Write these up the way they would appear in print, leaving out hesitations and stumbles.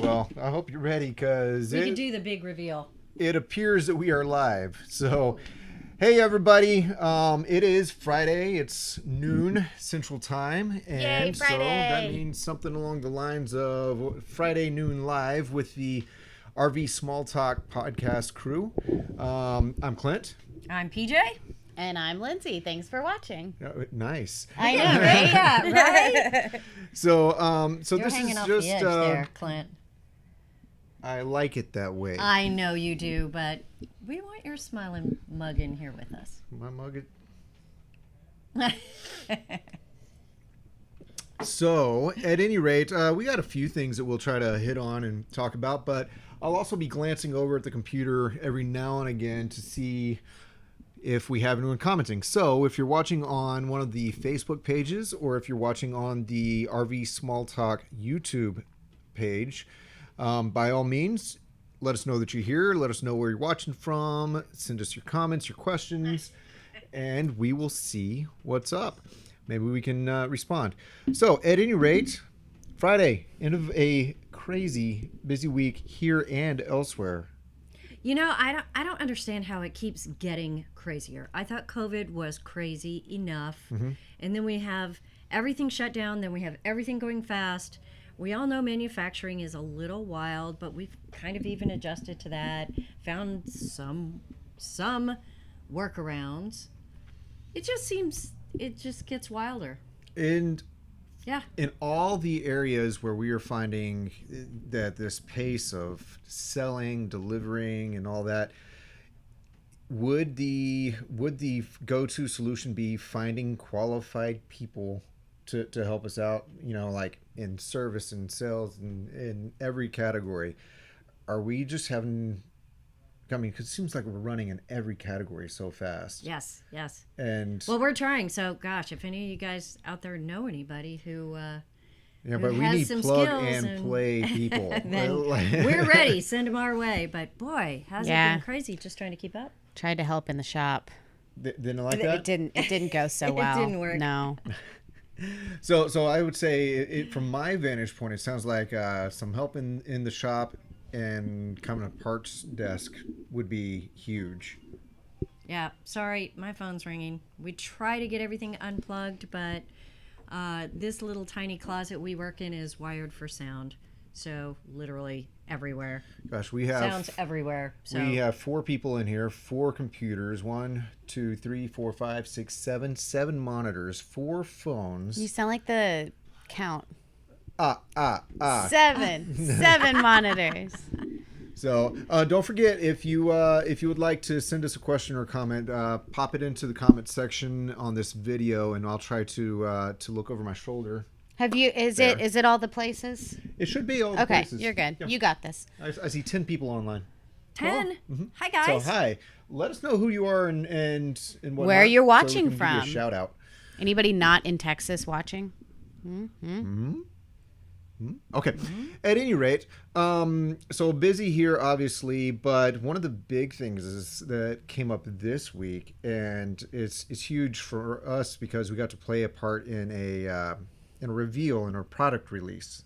Well, I hope you're ready because We can do the big reveal. it appears that we are live. So, hey everybody, it is Friday. It's noon Central Time, and Yay, so Friday. that means something along the lines of Friday noon live with the RV Small Talk podcast crew. I'm Clint. I'm PJ. And I'm Lindsay. Thanks for watching. Nice. I know, right? Yeah, right? So, You're this hanging is off just. the edge there, Clint. I like it that way. I know you do, but we want your smiling mug in here with us. My mug. So, at any rate, we got a few things that we'll try to hit on and talk about, but I'll also be glancing over at the computer every now and again to see if we have anyone commenting. So, if you're watching on one of the Facebook pages or if you're watching on the RV Small Talk YouTube page, by all means, let us know that you're here. Let us know where you're watching from. Send us your comments, your questions, and we will see what's up. Maybe we can respond. So, at any rate, Friday, end of a crazy busy week here and elsewhere. You know, I don't understand how it keeps getting crazier. I thought COVID was crazy enough, and then we have everything shut down. Then we have everything going fast. We all know manufacturing is a little wild, but we've kind of even adjusted to that. Found some workarounds. It just gets wilder. And Yeah. in all the areas where we are finding that this pace of selling, delivering, and all that, would the go-to solution be finding qualified people to help us out? You know, like in service and sales and in every category. Are we just having? I mean, because it seems like we're running in every category so fast. Yes. Yes. And Well, we're trying. So, gosh, if any of you guys out there know anybody who yeah, but we has need some plug skills and play people. then we're ready. Send them our way. But boy, has it Yeah. been crazy just trying to keep up. Tried to help in the shop. Didn't like It that. didn't go so It well. didn't work. No. So I would say, from my vantage point, it sounds like some help in the shop and coming to parts desk would be huge. Yeah, sorry, my phone's ringing. We try to get everything unplugged, but this little tiny closet we work in is wired for sound. So literally everywhere. Gosh, we have Sounds everywhere. So we have 4 people in here, 4 computers, 1, 2, 3, 4, 5, 6, 7 monitors, 4 phones. You sound like the count. 7 7 monitors. So don't forget, if you would like to send us a question or comment, pop it into the comment section on this video, and I'll try to look over my shoulder. Have you? Is it all the places? It should be all the Okay, places. you're good. Yeah. You got this. I see 10 people online. 10. Mm-hmm. Hi guys. So hi, let us know who you are and whatnot, Where you're so we watching can give you a from. shout out. Anybody not in Texas watching? Okay. At any rate, so busy here, obviously, but one of the big things is that came up this week, and it's huge for us because we got to play a part in a reveal in a product release.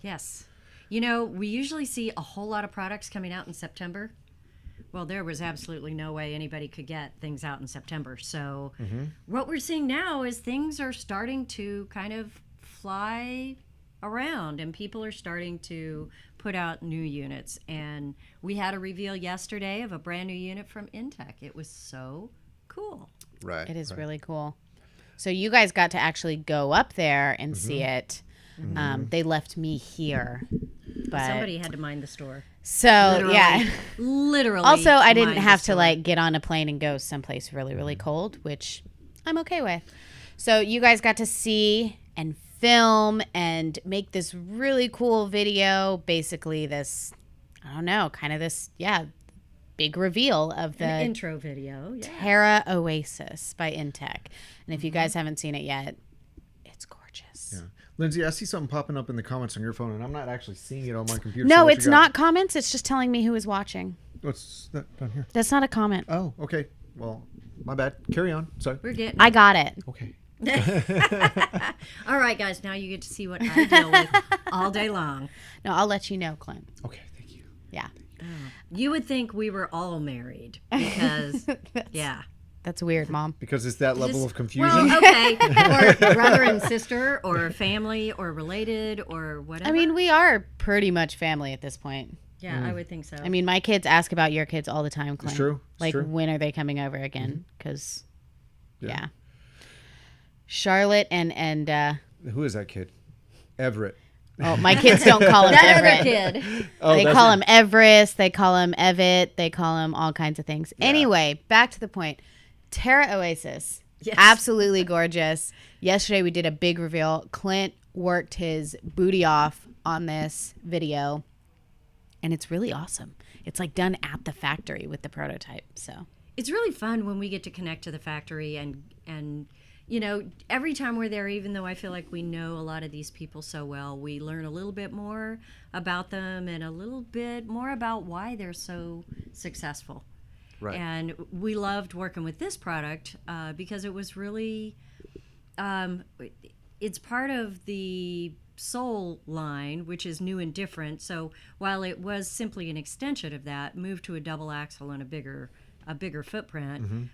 Yes. You know, we usually see a whole lot of products coming out in September. Well, there was absolutely no way anybody could get things out in September. So what we're seeing now is things are starting to kind of fly around, and people are starting to put out new units. And we had a reveal yesterday of a brand new unit from Intech. It was so cool. Right. It is really cool. So you guys got to actually go up there and see it. They left me here, but Somebody had to mind the store. so Literally. yeah. Literally. Also, I didn't mind the have to store. like get on a plane and go someplace really, really cold, which I'm okay with. So you guys got to see and film and make this really cool video. Basically, this, I don't know, kind of this, big reveal of the An intro video. Yeah. Terra Oasis by Intech. And if you guys haven't seen it yet, it's gorgeous. Yeah. Lindsay, I see something popping up in the comments on your phone, and I'm not actually seeing it on my computer. No, so what it's you got? not comments. It's just telling me who is watching. What's that down here? That's not a comment. Oh, okay. Well, my bad. Carry on. Sorry. We're getting I got it. Okay. All right, guys, now you get to see what I deal with all day long. No, I'll let you know, Clint. Okay, thank you. Yeah. You would think we were all married because, yeah. That's weird, Mom. Because it's that level of confusion. Well, okay. Or brother and sister, or family, or related, or whatever. I mean, we are pretty much family at this point. yeah, I would think so. I mean, my kids ask about your kids all the time, Clint. true. It's Like, true. when are they coming over again? Because, Yeah. yeah. Charlotte and Who is that kid? Everett. oh, my kids don't call him that Everett. other kid. Oh, They that's call it. him Everest. They call him Evett. They call him all kinds of things. Anyway, back to the point. Terra Oasis. Yes. Absolutely gorgeous. Yesterday we did a big reveal. Clint worked his booty off on this video. And it's really awesome. It's like done at the factory with the prototype. So It's really fun when we get to connect to the factory and you know, every time we're there, even though I feel like we know a lot of these people so well, we learn a little bit more about them and a little bit more about why they're so successful. Right. And we loved working with this product because it was really, it's part of the Soul line, which is new and different. So while it was simply an extension of that, moved to a double axle and a bigger footprint,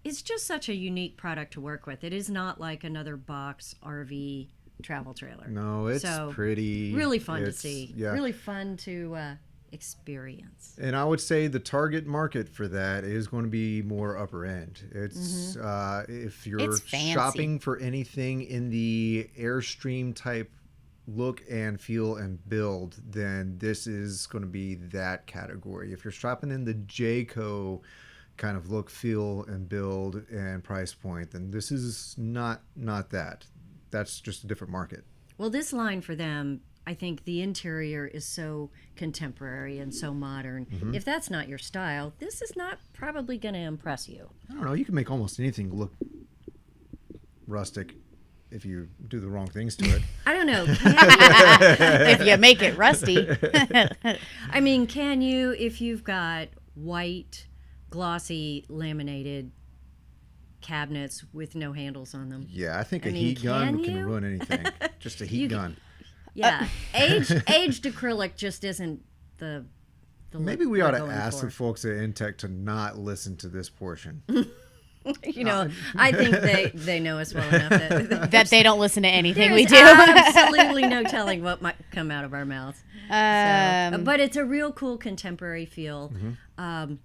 it's just such a unique product to work with. It is not like another box RV travel trailer. No, it's So, pretty. Really fun to it's- see. Yeah. Really fun to experience. And I would say the target market for that is going to be more upper end. It's if you're It's fancy. shopping for anything in the Airstream type look and feel and build, then this is going to be that category. If you're shopping in the Jayco kind of look, feel, and build and price point, then this is not that. That's just a different market. Well, this line for them, I think the interior is so contemporary and so modern. If that's not your style, this is not probably going to impress you. I don't know. You can make almost anything look rustic if you do the wrong things to it. I don't know. if you make it rusty. I mean, can you, if you've got white, glossy, laminated cabinets with no handles on them? Yeah, I think a mean, heat gun can can you? ruin anything. Just a heat gun. Yeah. Aged acrylic just isn't the Maybe look we we're ought to going ask for. the folks at Intech to not listen to this portion. You know, I think they know us well enough that that they don't listen to anything we there's do. absolutely no telling what might come out of our mouths. But it's a real cool contemporary feel. One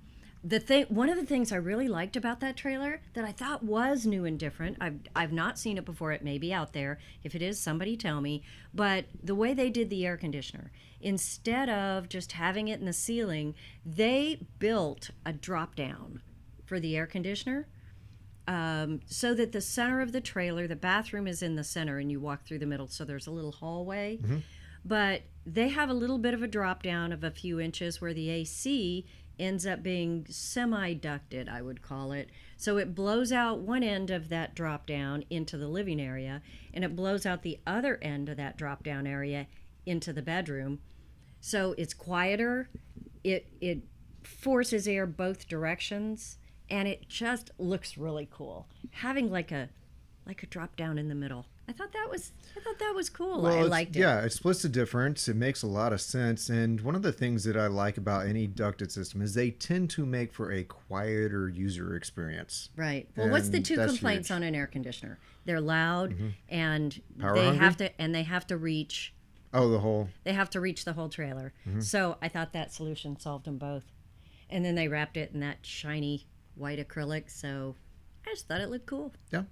of the things I really liked about that trailer that I thought was new and different, I've not seen it before. It may be out there. If it is, somebody tell me. But the way they did the air conditioner, instead of just having it in the ceiling, they built a drop down for the air conditioner. So that the center of the trailer, the bathroom is in the center and you walk through the middle, so there's a little hallway. But they have a little bit of a drop down of a few inches where the AC ends up being semi-ducted, I would call it. So it blows out one end of that drop down into the living area, and it blows out the other end of that drop down area into the bedroom. So it's quieter, it forces air both directions, and it just looks really cool. Having like a drop down in the middle. I thought that was cool. I liked it. Yeah, it splits the difference. It makes a lot of sense. And one of the things that I like about any ducted system is they tend to make for a quieter user experience. Right. Well, what's the And two that's complaints huge. on an air conditioner? They're loud and Power they hungry? have to reach Oh, the whole. the whole trailer. So I thought that solution solved them both. And then they wrapped it in that shiny white acrylic, so I just thought it looked cool. Yeah.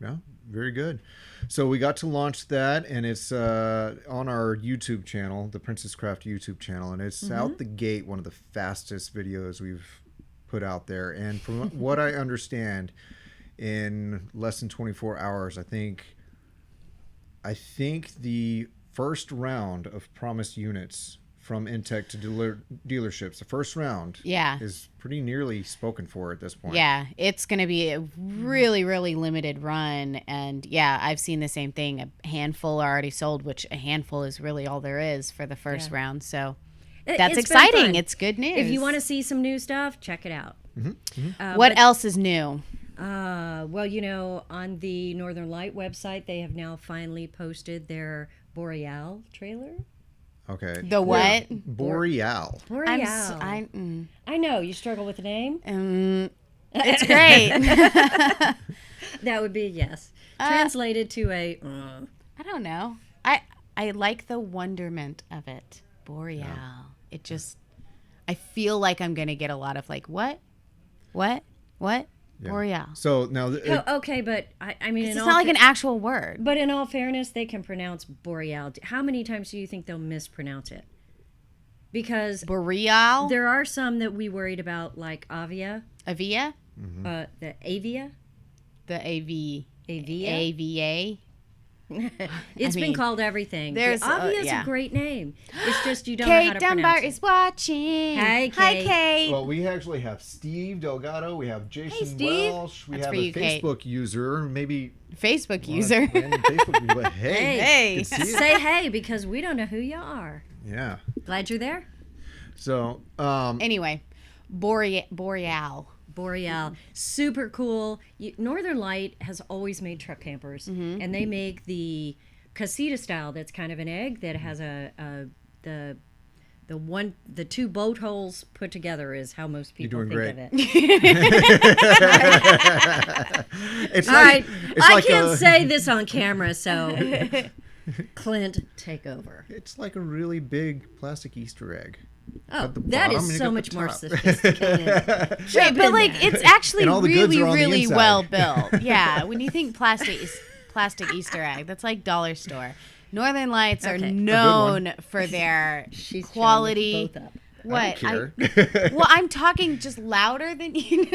Yeah, very good. So we got to launch that, and it's on our YouTube channel, the Princess Craft YouTube channel, and it's out the gate one of the fastest videos we've put out there. And from what I understand, in less than 24 hours, I think the first round of promised units from Intech to dealerships, the first round, Yeah. is pretty nearly spoken for at this point. Yeah, it's going to be a really, really limited run. And yeah, I've seen the same thing. A handful are already sold, which a handful is really all there is for the first round. So that's It's been exciting. fun. It's good news. If you want to see some new stuff, check it out. what else is new? Well, on the Northern Light website, they have now finally posted their Boreal trailer. Okay. The what? Boreal. Boreal. I know you struggle with the name. It's great. That would be a yes. Translated to a. I don't know. I like the wonderment of it. Boreal. Yeah. It just, I feel like I'm going to get a lot of like, what? Yeah. Boreal. So now, Okay, but I mean, It's not like an actual word. But in all fairness, they can pronounce Boreal. How many times do you think they'll mispronounce it? Because Boreal? there are some that we worried about, like Avia. Avia? The Avia. The AV. Avia. AVA? It's been called everything. There's Avia is yeah. a great name. It's just you don't know how Kate to Dunbar pronounce it. is watching. Hi, Hi, Kate. Kate. well, we actually have Steve Delgado. We have Jason Steve. Welsh. We That's have for a you, Kate. Facebook user. Maybe Facebook user. random Facebook user. But hey, Hey. good to see you. Say hey because we don't know who you are. Yeah. Glad you're there. So, Anyway, Boreal. Boreal, super cool. Northern Light has always made truck campers, and they make the casita style. That's kind of an egg that has the two boat holes put together is how most people doing think great. of it. it's All right, it's I like can't say this on camera, so Clint, take over. It's like a really big plastic Easter egg. Oh, the that bottom and is you so got the much more top. sophisticated. Yeah, but like it's actually And all the goods really, are on the really inside. well built. Yeah, when you think plastic Easter egg, that's like dollar store. Northern Lights are Okay. known for their She's trying to quality. lift both up. What? I don't care. Well, I'm talking just louder than you.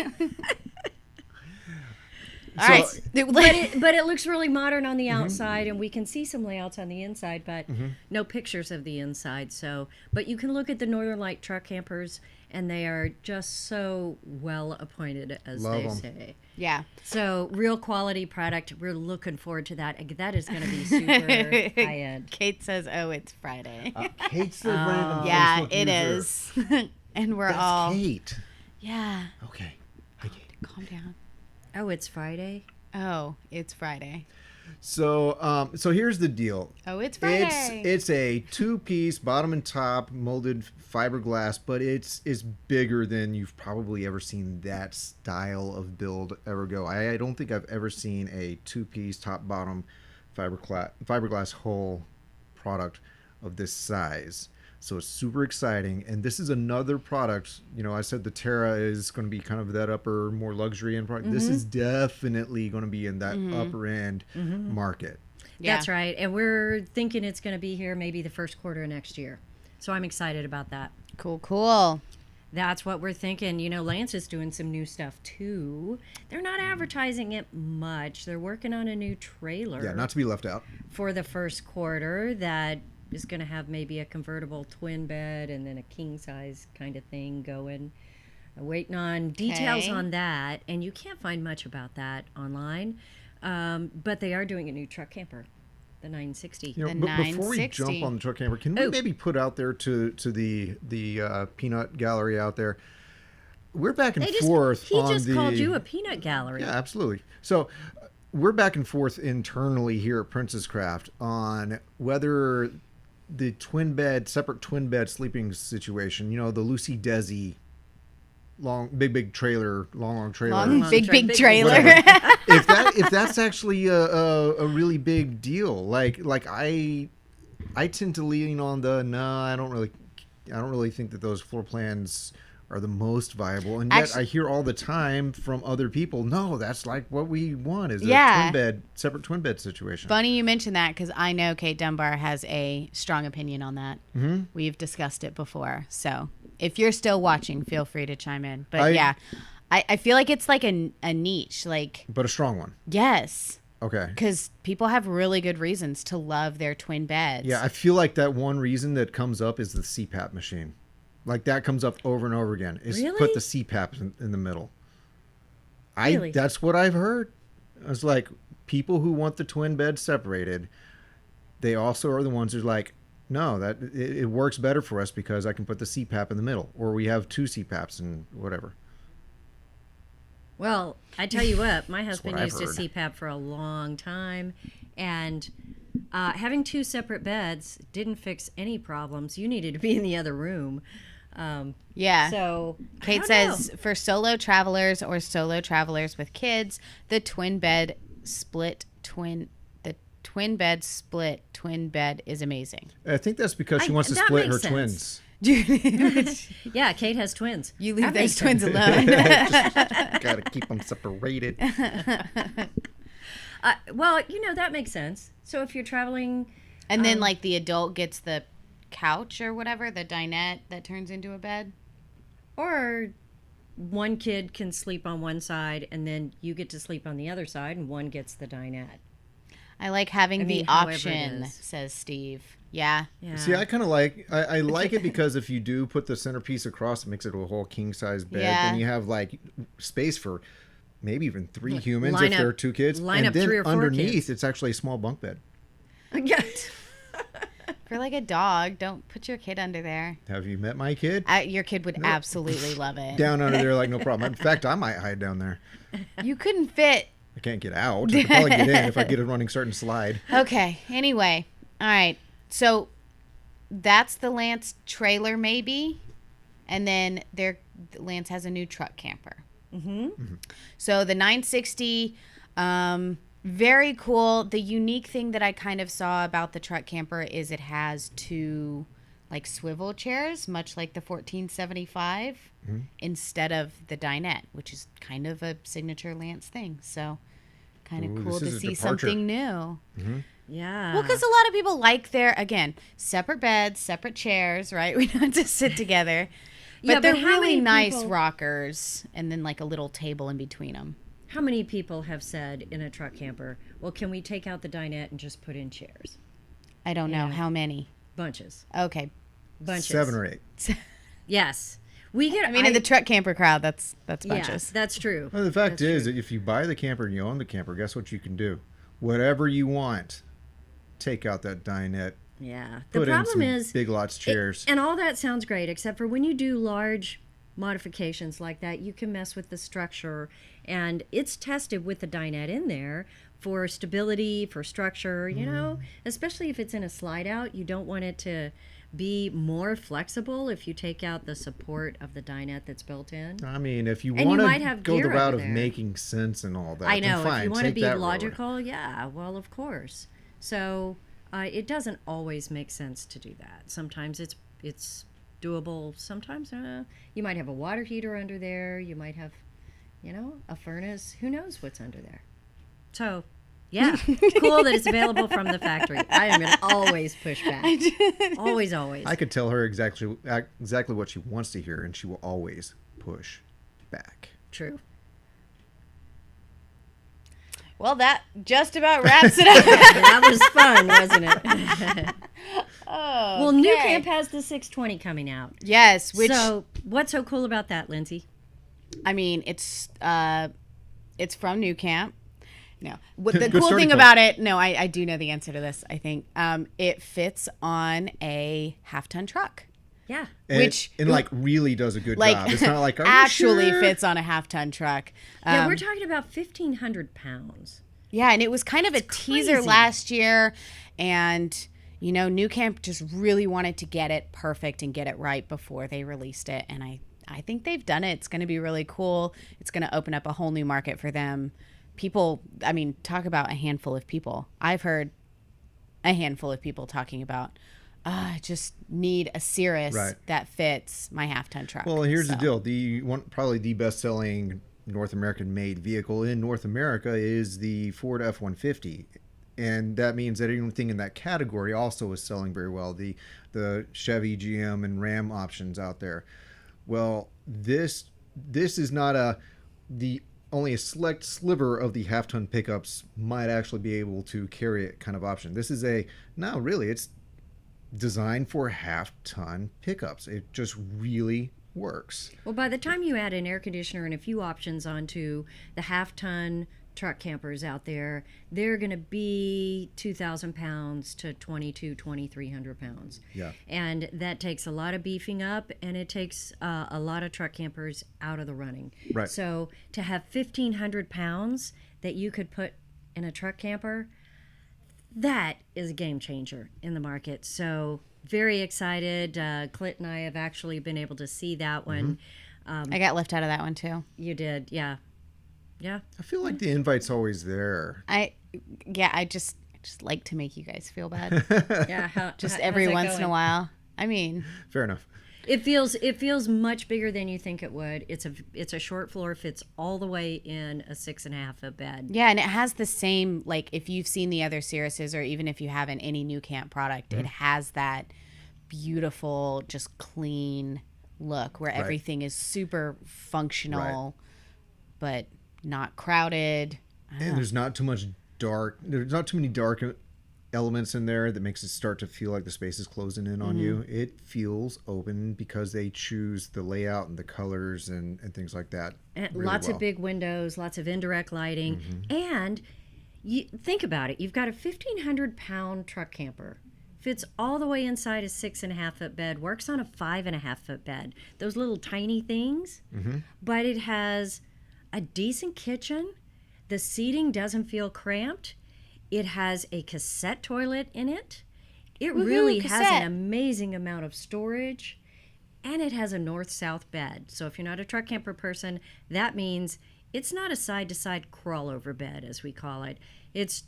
All So- right. But it looks really modern on the outside, and we can see some layouts on the inside, but no pictures of the inside. So, but you can look at the Northern Light truck campers, and they are just so well appointed, as Love they 'em. say. Yeah. So, real quality product. We're looking forward to that. That is going to be super high end. Kate says, "Oh, it's Friday." Kate's the random Yeah, Facebook it user. is. And we're That's all Kate. yeah. Okay. Hi, Kate. Calm down. Oh, it's Friday. Oh, it's Friday. So, so here's the deal. Oh, it's Friday. It's a two-piece bottom and top molded fiberglass, but it's bigger than you've probably ever seen that style of build ever go. I don't think I've ever seen a two-piece top-bottom fiberglass hull product of this size. So it's super exciting, and this is another product. You know, I said the Terra is going to be kind of that upper, more luxury end product. This is definitely going to be in that upper end market. Yeah. That's right. And we're thinking it's going to be here maybe the first quarter of next year. So I'm excited about that. Cool. That's what we're thinking. Lance is doing some new stuff too. They're not advertising it much. They're working on a new trailer Yeah, not to be left out. for the first quarter that is going to have maybe a convertible twin bed and then a king size kind of thing going. Waiting on details Okay. on that. And you can't find much about that online. But they are doing a new truck camper, the 960. You know, The but before we 960. jump on the truck camper, can we Oh. maybe put out there to the peanut gallery out there? We're back and forth He on just the. called you a peanut gallery. Yeah, absolutely. So we're back and forth internally here at Princess Craft on whether the separate twin bed sleeping situation. You know, the Lucy Desi big trailer, long trailer. Long Big tra- big trailer. if that's actually a really big deal, like I tend to lean on I don't really think that those floor plans are the most viable, and yet I hear all the time from other people, no, that's like what we want is a separate twin bed situation. Funny you mentioned that because I know Kate Dunbar has a strong opinion on that. Mm-hmm. We've discussed it before. So if you're still watching, feel free to chime in. But I feel like it's like a niche. Like, But a strong one. yes. Okay. Because people have really good reasons to love their twin beds. Yeah, I feel like that one reason that comes up is the CPAP machine. Like that comes up over and over again. Is Really? put the CPAP in the middle. Really? That's what I've heard. It's like people who want the twin bed separated, they also are the ones who're like, no, that it works better for us because I can put the CPAP in the middle, or we have two CPAPs and whatever. Well, I tell you what, my husband what I've used a heard. CPAP for a long time, and having 2 separate beds didn't fix any problems. You needed to be in the other room. Yeah. So Kate says for solo travelers or solo travelers with kids, the twin bed split twin bed is amazing. I think that's because she wants to that split her makes sense. twins. yeah, Kate has twins. You leave That those makes twins sense. alone. Gotta keep them separated. Well, that makes sense. So if you're traveling, And then like the adult gets the couch or whatever, the dinette that turns into a bed. or one kid can sleep on one side, and then you get to sleep on the other side, and one gets the dinette. I like having mean, the however it option, is. says Steve. Yeah. Yeah. See, I kind of I like it because if you do put the centerpiece across, it makes it a whole king size bed. Yeah. Then you have like space for maybe even 3 humans line if there up- are 2 kids. line and up then 3 or 4 underneath, kids. it's actually a small bunk bed. Yeah. For like a dog, don't put your kid under there. Have you met my kid? Your kid would absolutely love it. Down under there, like no problem. In fact, I might hide down there. You couldn't fit. I can't get out. I could probably get in if I get a running start and slide. Okay. Anyway. All right. So that's the Lance trailer, maybe. And then Lance has a new truck camper. Mm-hmm. So the 960, very cool. The unique thing that I kind of saw about the truck camper is it has 2 like swivel chairs, much like the 1475, instead of the dinette, which is kind of a signature Lance thing. So kind of Ooh, cool this to is a see departure. something new. Yeah. Well, because a lot of people like their, again, separate beds, separate chairs, right? We don't have to sit together. But Yeah, they're but how really many nice people- rockers and then like a little table in between them. How many people have said in a truck camper, well, can we take out the dinette and just put in chairs? I don't know Yeah. how many. Bunches. Okay. Bunches. 7 or 8. Yes. We get, I mean, in the truck camper crowd, that's bunches. Yes, that's true. Well, the fact That's is true. that if you buy the camper and you own the camper, guess what you can do? Whatever you want. Take out that dinette. Yeah. The Put in problem some is, Big Lots chairs. and all that sounds great, except for when you do large modifications like that, you can mess with the structure. And it's tested with the dinette in there for stability, for structure, especially if it's in a slide out. You don't want it to be more flexible if you take out the support of the dinette that's built in. I mean, if you And you want might to have go the gear route over of there. making sense and all that, I then know. fine, If you want to take be that road. logical, yeah, well, of course. So it doesn't always make sense to do that. Sometimes it's doable. Sometimes you might have a water heater under there. You might have, a furnace. Who knows what's under there? So, yeah, cool that it's available from the factory. I am going to always push back. Always, always. I could tell her exactly what she wants to hear, and she will always push back. True. Well, that just about wraps it up. That was fun, wasn't it? Oh, Well, New okay. Camp has the 620 coming out. Yes, which So, what's so cool about that, Lindsay? I mean, it's from New Camp. No, what the Good cool starting thing point. about it? No, I do know the answer to this. I think it fits on a half-ton truck. Yeah. And, Which- and like really does a good Like job. It's not like, are you actually sure? fits on a half-ton truck. Yeah, we're talking about 1,500 pounds. Yeah, and it was kind of a teaser crazy. last year, and New Camp just really wanted to get it perfect and get it right before they released it, and I think they've done it. It's going to be really cool. It's going to open up a whole new market for them. People, I mean, talk about a handful of people. I've heard a handful of people talking about, I just need a Cirrus Right. that fits my half-ton truck. Well, here's the So, deal. Probably the best-selling North American-made vehicle in North America is the Ford F-150. And that means that anything in that category also is selling very well. The Chevy, GM, and Ram options out there. Well, this is not only a select sliver of the half-ton pickups might actually be able to carry it kind of option. This is it's designed for half-ton pickups. It just really works. Well, by the time you add an air conditioner and a few options onto the half-ton truck campers out there, they're going to be 2,000 pounds to 2,300 pounds. Yeah. And that takes a lot of beefing up, and it takes a lot of truck campers out of the running. Right. So to have 1,500 pounds that you could put in a truck camper, that is a game changer in the market. So very excited. Clint and I have actually been able to see that one. I got left out of that one too. You did, yeah. Yeah. I feel like the invite's always there. I just like to make you guys feel bad. Yeah. Just every once in a while. I mean, Fair enough. It feels much bigger than you think it would. It's a short floor, fits all the way in a 6.5 foot bed. yeah, and it has the same, like, if you've seen the other Cirruses, or even if you haven't, any new camp product, it has that beautiful, just clean look where everything is super functional, but not crowded. And there's not too much dark. There's not too many dark elements in there that makes it start to feel like the space is closing in on you. It feels open because they choose the layout and the colors and things like that. And really lots well. of big windows, lots of indirect lighting. And you think about it. You've got a 1,500 pound truck camper. Fits all the way inside a 6.5 foot bed, works on a 5.5 foot bed. Those little tiny things. But it has a decent kitchen. The seating doesn't feel cramped. It has a cassette toilet in it. It Woohoo, really has cassette. an amazing amount of storage. And it has a north-south bed. So if you're not a truck camper person, that means it's not a side-to-side crawl-over bed, as we call it. It's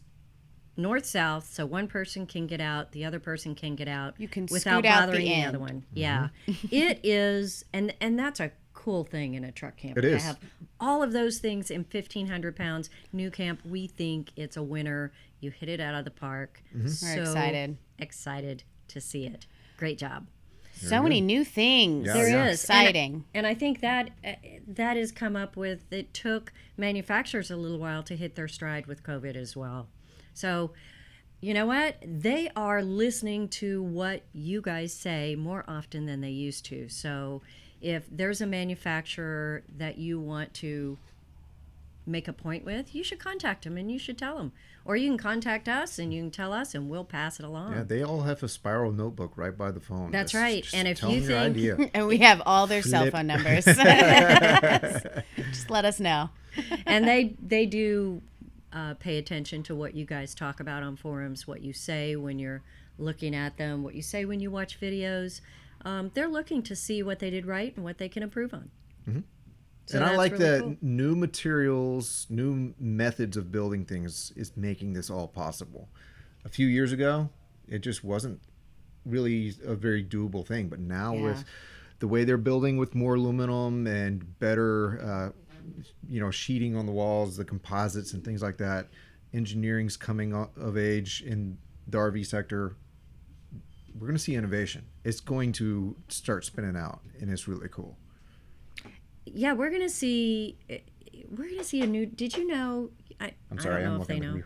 north-south, so one person can get out, the other person can get out. You can without scoot out bothering the the end. other one. Yeah. It is, and that's a cool thing in a truck camper. It is. To have all of those things in 1,500 pounds. New camp, we think it's a winner. You hit it out of the park. So We're excited. excited to see it. Great job. So many new things. Yeah, There is yeah. Exciting. and I think that that has come up with. It took manufacturers a little while to hit their stride with COVID as well. So, you know what? They are listening to what you guys say more often than they used to. So, if there's a manufacturer that you want to make a point with, you should contact them and you should tell them. Or you can contact us and you can tell us and we'll pass it along. Yeah, they all have a spiral notebook right by the phone. That's Just- right. just And if tell you them your think- idea. And we have all their cell Flip. phone numbers. Just let us know. And they do pay attention to what you guys talk about on forums, what you say when you're looking at them, what you say when you watch videos. They're looking to see what they did right and what they can improve on. So And I that's like really that cool. new materials, new methods of building things is making this all possible. A few years ago, it just wasn't really a very doable thing. But now Yeah. with the way they're building with more aluminum and better, sheeting on the walls, the composites and things like that, engineering's coming of age in the RV sector. We're going to see innovation. It's going to start spinning out, and it's really cool. Yeah, we're gonna see a new. Did you know? I'm sorry, I don't I'm know if they looking at know. you.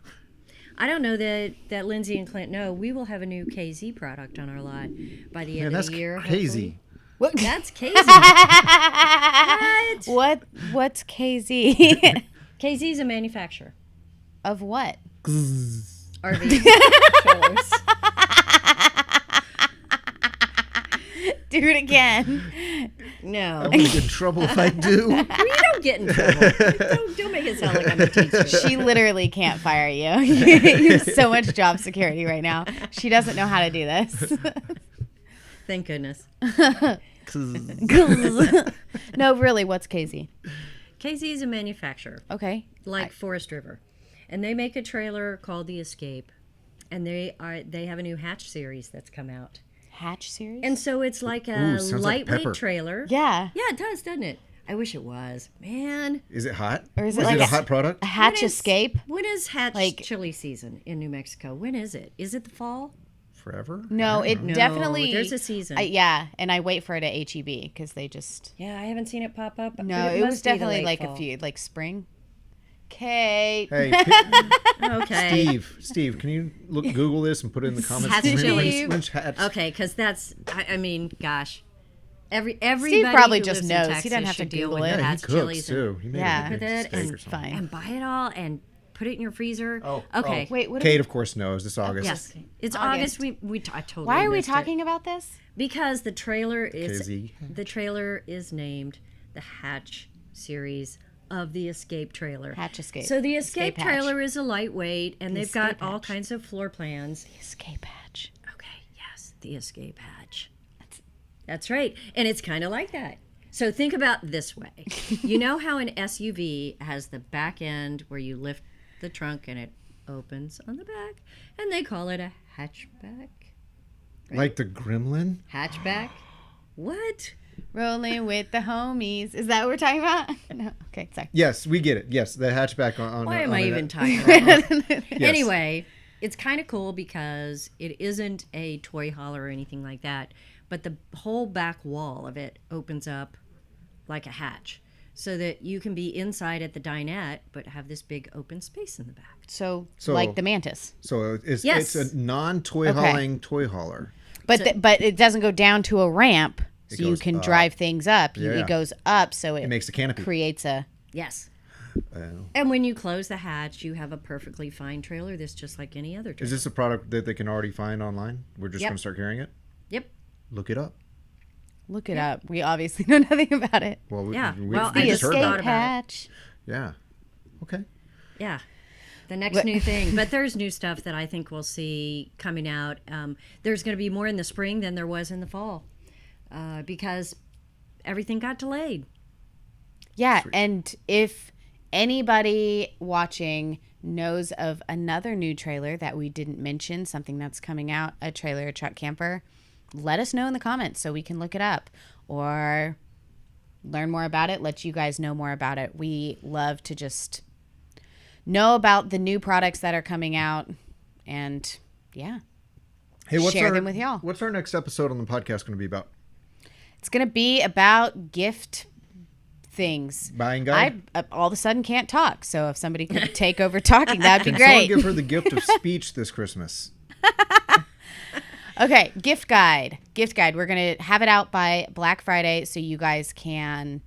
I don't know that Lindsay and Clint know. We will have a new KZ product on our lot by the Man, end that's of the year. crazy. What? That's KZ. What? What's KZ? KZ is a manufacturer. Of what? RV trailers. Do it again. No. I'm going to get in trouble if I do. You don't get in trouble. Don't make it sound like I'm a teacher. She literally can't fire you. You have so much job security right now. She doesn't know how to do this. Thank goodness. No, really, what's KZ? KZ is a manufacturer, Okay. like Forest River, and they make a trailer called the Escape, and they have a new Hatch series that's come out, Hatch series? and so it's like a Ooh, sounds like lightweight Pepper. trailer. Yeah. Yeah, it does, doesn't it? I wish it was. Man, Is it hot? Or is it Is like it a a- hot product? A Hatch When is- Escape? When is Hatch Like- chili season in New Mexico? When is it? Is it the fall? Forever? No, it No, definitely. there's a season. Yeah, and I wait for it at HEB because they just. Yeah, I haven't seen it pop up. but No, it was must be the definitely late like fall. a few, like spring. Kate. Hey, Okay. Steve, can you Google this and put it in the comments? Hatch chili. Which Hatch? Okay, because that's. I mean, gosh, everybody Steve probably who just lives in knows. He Texas doesn't have to should deal Google with it. the Yeah, he Hatch cooks chilies too. He made Yeah. a big With it steak and or something. Fine. and buy it all and put it in your freezer. Oh, okay. Wait, what? Kate, of course, knows this August. Yes, it's August. August. I totally. Why are we missed it. talking about this? Because the trailer is KZ. the trailer is named the Hatch series of the Escape trailer. Hatch Escape. So the Escape Hatch. trailer is a lightweight, and they've got Escape all Hatch. kinds of floor plans. Escape hatch. Okay, yes, the Escape Hatch. That's right, and it's kind of like that. So think about this way. You know how an SUV has the back end where you lift the trunk and it opens on the back, and they call it a hatchback. Like the Gremlin? Hatchback. What? Rolling with the homies. Is that what we're talking about? No. Okay, sorry. Yes, we get it. Yes, the hatchback on. Why am on I the- even talking about it? Yes. Anyway, it's kind of cool because it isn't a toy hauler or anything like that, but the whole back wall of it opens up like a hatch so that you can be inside at the dinette but have this big open space in the back. So, So- like the mantis. So it's Yes. a non-toy Okay. hauling toy hauler. But but it doesn't go down to a ramp, It so you goes can up. drive things up. Yeah. It goes up, so It makes a canopy. creates a. Yes. Oh. And when you close the hatch, you have a perfectly fine trailer that's just like any other trailer. Is this a product that they can already find online? We're just Yep. going to start carrying it? Yep. Look it up. Look it up. We obviously know nothing about it. Well, Yeah. we Well, we I The just heard thought about escape it. about it. hatch. Yeah. Okay. Yeah. The next new thing. But there's new stuff that I think we'll see coming out. There's going to be more in the spring than there was in the fall because everything got delayed. Yeah, and if anybody watching knows of another new trailer that we didn't mention, something that's coming out, a trailer, a truck camper, let us know in the comments so we can look it up or learn more about it, let you guys know more about it. We love to just know about the new products that are coming out and yeah. Hey, Share them with y'all. What's our next episode on the podcast going to be about? It's going to be about gift things. Buying guide? I all of a sudden can't talk, so if somebody could take over talking, that'd be Can someone great. give her the gift of speech this Christmas? Okay, gift guide. Gift guide. We're going to have it out by Black Friday so you guys can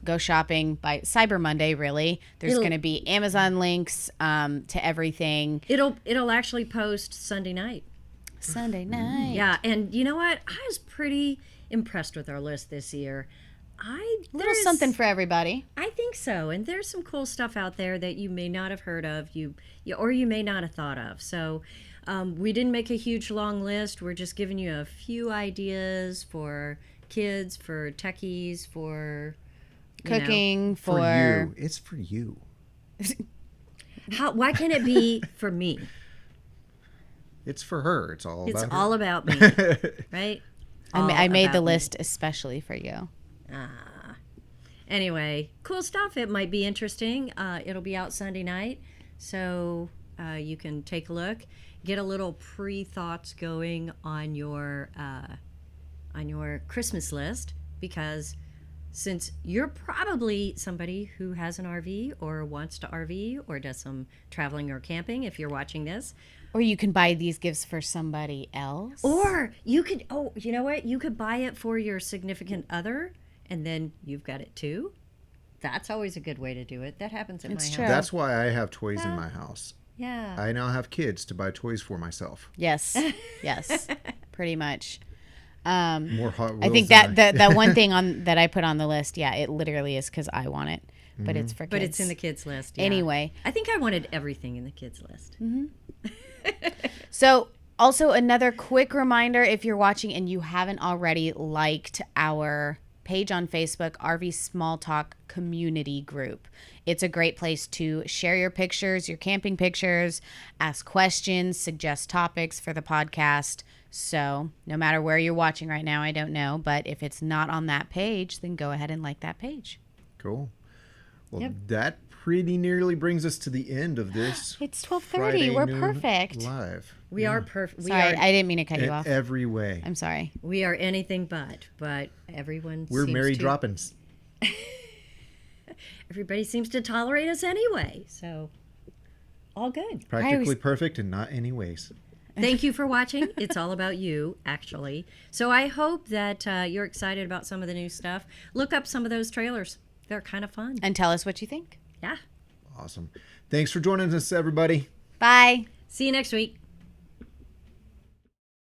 go shopping by Cyber Monday, really. There's It'll- going to be Amazon links to everything. It'll actually post Sunday night. Sunday night. Yeah, and you know what? I was pretty impressed with our list this year. Little something for everybody. I think so, and there's some cool stuff out there that you may not have heard of, or you may not have thought of. So, we didn't make a huge long list. We're just giving you a few ideas for kids, for techies, for you know, Cooking For for you. It's for you. why can't it be for me? It's for her. It's all It's about her. all about me, right? I All made the about me. list especially for you. Anyway, cool stuff. It might be interesting. It'll be out Sunday night, so you can take a look, get a little pre-thoughts going on your Christmas list, because since you're probably somebody who has an RV or wants to RV or does some traveling or camping, if you're watching this, Or you can buy these gifts for somebody else. or you could, you know what? You could buy it for your significant other, and then you've got it too. That's always a good way to do it. That happens at It's my true. house. That's why I have toys in my house. Yeah. I now have kids to buy toys for myself. Yes. Yes. Pretty much. More Hot I Wheels think than that the one thing on that I put on the list, yeah, it literally is because I want it, but it's for kids. But it's in the kids list. Yeah. Anyway. I think I wanted everything in the kids list. So, also another quick reminder, if you're watching and you haven't already liked our page on Facebook, RV Small Talk Community Group. It's a great place to share your pictures, your camping pictures, ask questions, suggest topics for the podcast. So, no matter where you're watching right now, I don't know, but if it's not on that page, then go ahead and like that page. Cool. Well, Yep. that pretty nearly brings us to the end of this. It's 12:30. Friday We're noon perfect. Live. We are perfect. Sorry, I didn't mean to cut you In off. every way. I'm sorry. We are anything but everyone. We're seems Mary to, Droppins. Everybody seems to tolerate us anyway, so all good. Practically perfect in not any ways. Thank you for watching. It's all about you, actually. So I hope that you're excited about some of the new stuff. Look up some of those trailers. They're kind of fun. And tell us what you think. Yeah. Awesome. Thanks for joining us, everybody. Bye. See you next week.